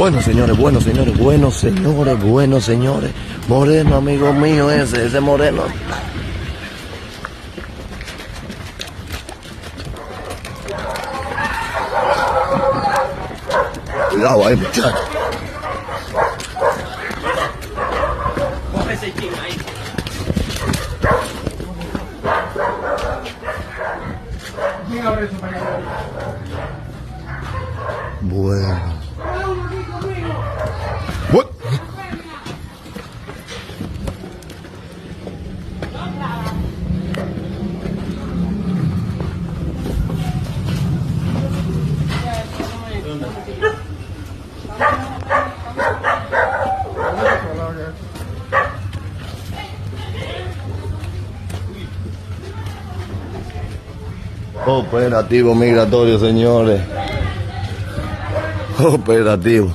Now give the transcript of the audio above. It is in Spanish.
Bueno, señores, buenos señores, buenos señores, buenos señores. Moreno, amigo mío, ese Moreno. Cuidado ahí, muchachos. Bueno. What? Operativo migratorio, señores. Operativo.